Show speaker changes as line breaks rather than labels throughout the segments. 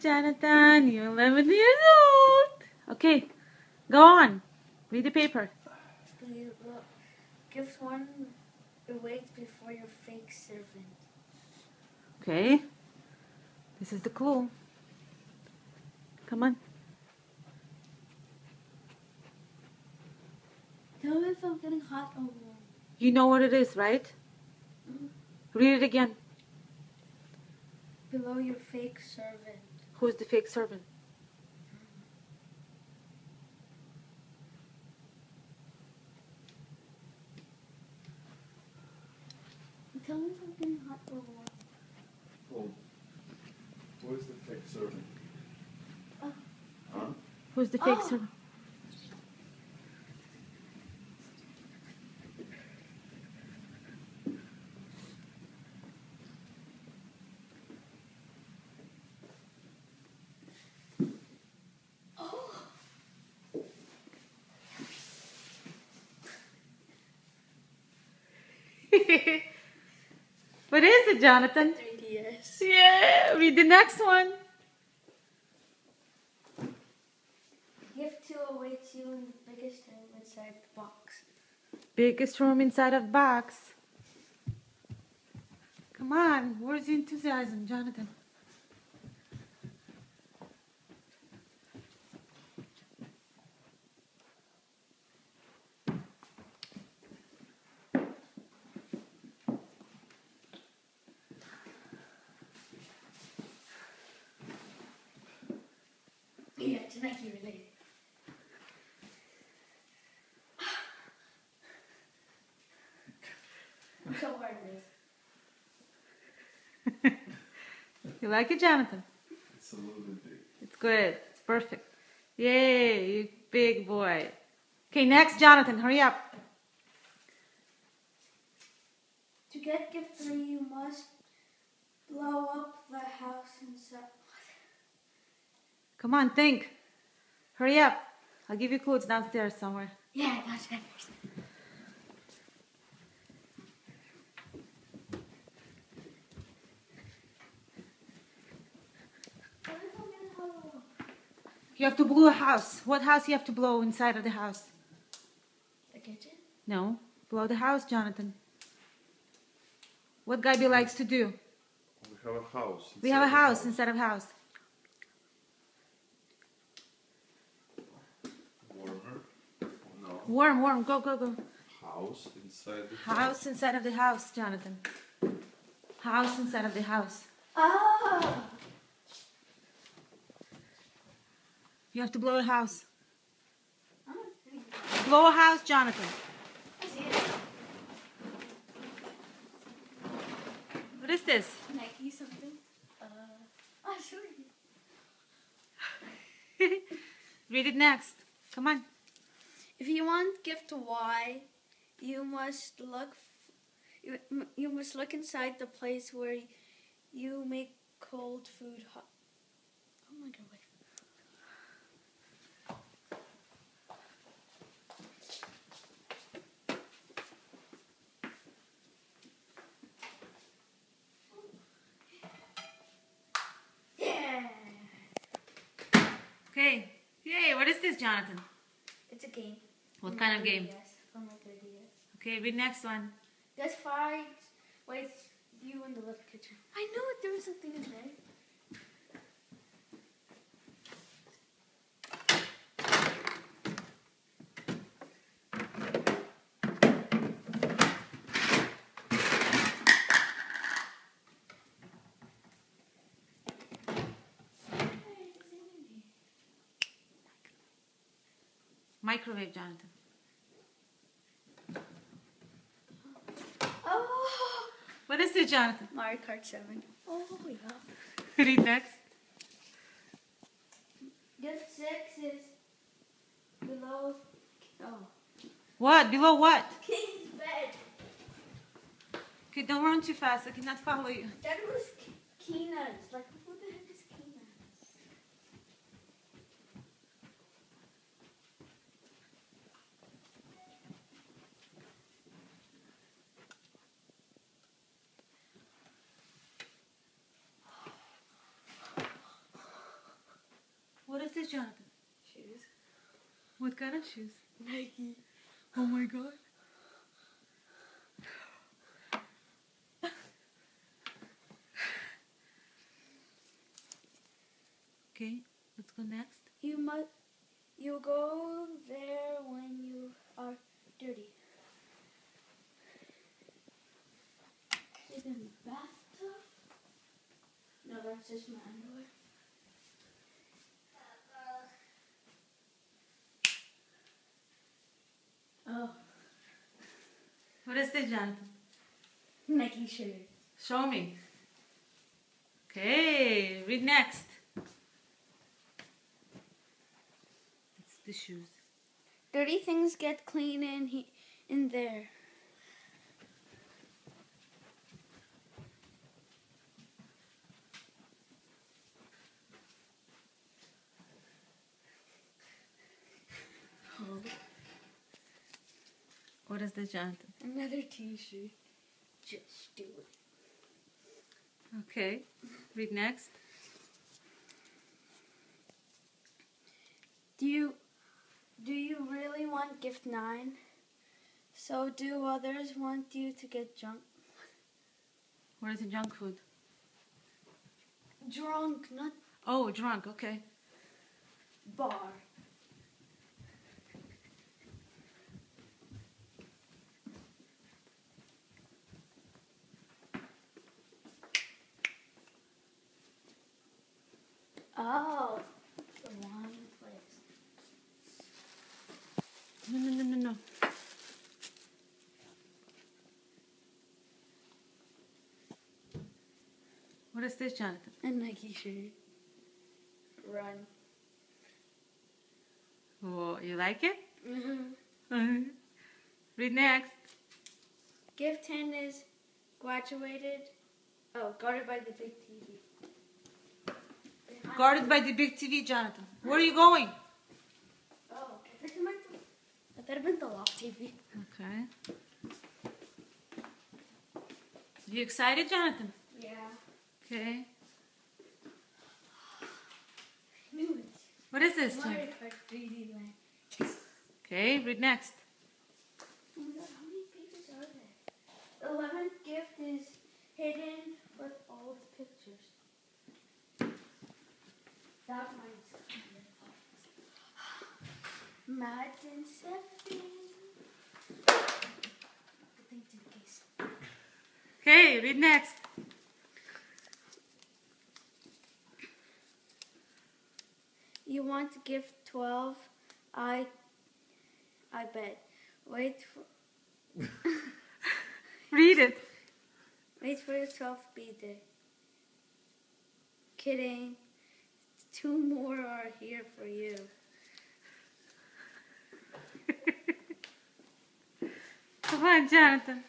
Jonathan. You're 11 years old. Okay, go on. Read the paper.
Give one away before your fake servant.
Okay. This is the clue. Come on.
Tell me if I'm getting hot or warm.
You know what it is, right? Read it again.
Below your fake servant.
Who's the fake servant?
Tell me if I'm getting hot or warm.
Oh, who is the fake servant? Huh?
Who's the fake servant? What is it, Jonathan?
3DS.
Yeah, read the next one.
Gift 2 awaits you in the biggest room inside the box.
Biggest room inside of box. Come on, where's the enthusiasm, Jonathan?
Yeah, it's Nike related. I'm so hard at this.
You like it, Jonathan?
It's a little bit big.
It's good. It's perfect. Yay, you big boy. Okay, next, Jonathan, hurry up.
To get gift 3, you must blow up the house inside.
Come on, think. Hurry up. I'll give you clues downstairs somewhere.
Yeah, that's it.
You have to blow a house. What house you have to blow inside of the house?
The kitchen?
No, blow the house, Jonathan. What Gabi likes to do?
We have a house.
We have a
inside the
house instead of house.
Warmer? No.
Warm, go, go, go.
House inside the
House inside of the house, Jonathan. House inside of the house.
Ah!
You have to blow a house.
Oh,
Blow a house, Jonathan.
I see it.
What is this?
Nike something. Oh, sorry.
Read it next. Come on.
If you want gift Y, you must look. You must look inside the place where you make cold food hot. Oh my God! Wait. Yeah.
Okay. Yay, what is this, Jonathan?
It's a game.
What kind of game?
Yes, from my 3DS.
Okay, read next one.
There's 5 ways you in the little kitchen. I knew it. There was something in there.
Microwave, Jonathan.
Oh,
What is this, Jonathan?
Mario Kart 7. Oh, yeah.
Read next.
Gift 6 is below. Oh.
What? Below what?
King's bed.
Okay, don't run too fast. I cannot follow you.
That was Keena's. Like, who the heck is Keena?
this, Jonathan?
Shoes.
What kind of shoes?
Nike.
Oh my God. Okay, let's go next.
You go there when you are dirty. Sleep in the bathtub? No, that's just my underwear. Oh,
What is this, Jonathan?
Nike shirt.
Show me. Okay, read next. It's the shoes.
Dirty things get clean in there.
What is this, Jonathan?
Another t-shirt. Just do it.
Okay, read next.
Do you really want gift 9? So do others want you to get junk?
What is the junk food?
Drunk, not
Oh, drunk, okay.
bar. Oh, the wine place.
No. What is this, Jonathan?
A Nike shirt. Run.
Oh, you like it?
Mm-hmm.
Read next.
Gift 10 is graduated. Oh, guarded by the big TV.
Guarded by the big TV, Jonathan. Where are you going?
Oh, I thought it meant the loft TV.
Okay. You excited, Jonathan?
Yeah.
Okay.
I knew it.
What is this?
Mario
Jonathan?
Kart 3D Land.
Okay, read next.
Oh my god, how many pages are there? The 11th gift is hidden with all the pictures. That mine's Madden 7. Good thing to the case.
Okay, read next.
You want to give 12? I bet. Wait
Read it.
for your 12th birthday. Kidding. 2 more are here for you.
Come on, Jonathan.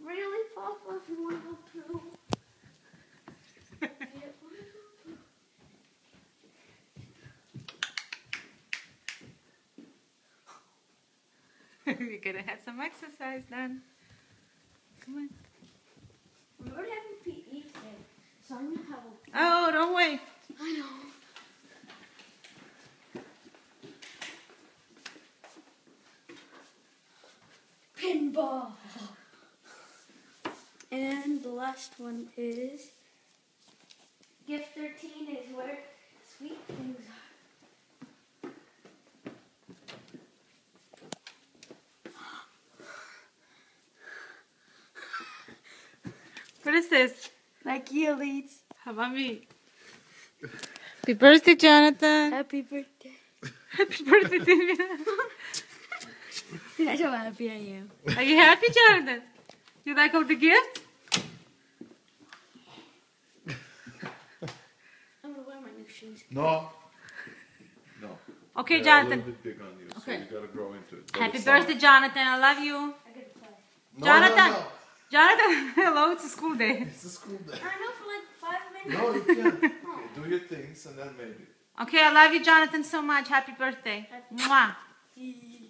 Really, Papa, if you want to go through?
You're gonna have some exercise then. Come on.
We're having PE today, so I'm gonna have a.
Oh, don't wait.
I know. Pinball. And the last one is gift 13 is where sweet things are.
What is this?
Nike Elites.
How about me? Happy birthday, Jonathan.
Happy birthday.
Happy birthday to me.
That's how happy I am.
Are you happy, Jonathan? You like all the gifts?
I'm gonna wear my new shoes.
No.
Okay,
They're
Jonathan.
a little bit big on you, so
Okay.
you gotta grow into it.
Happy
But it's
birthday, Jonathan. I love you.
I gotta play.
No,
Jonathan.
No.
Jonathan, hello, it's a school day.
It's a school day.
I know for like 5 minutes.
No, you can't. Okay, do your things and then maybe.
Okay, I love you, Jonathan, so much. Happy birthday. Mwah.
Happy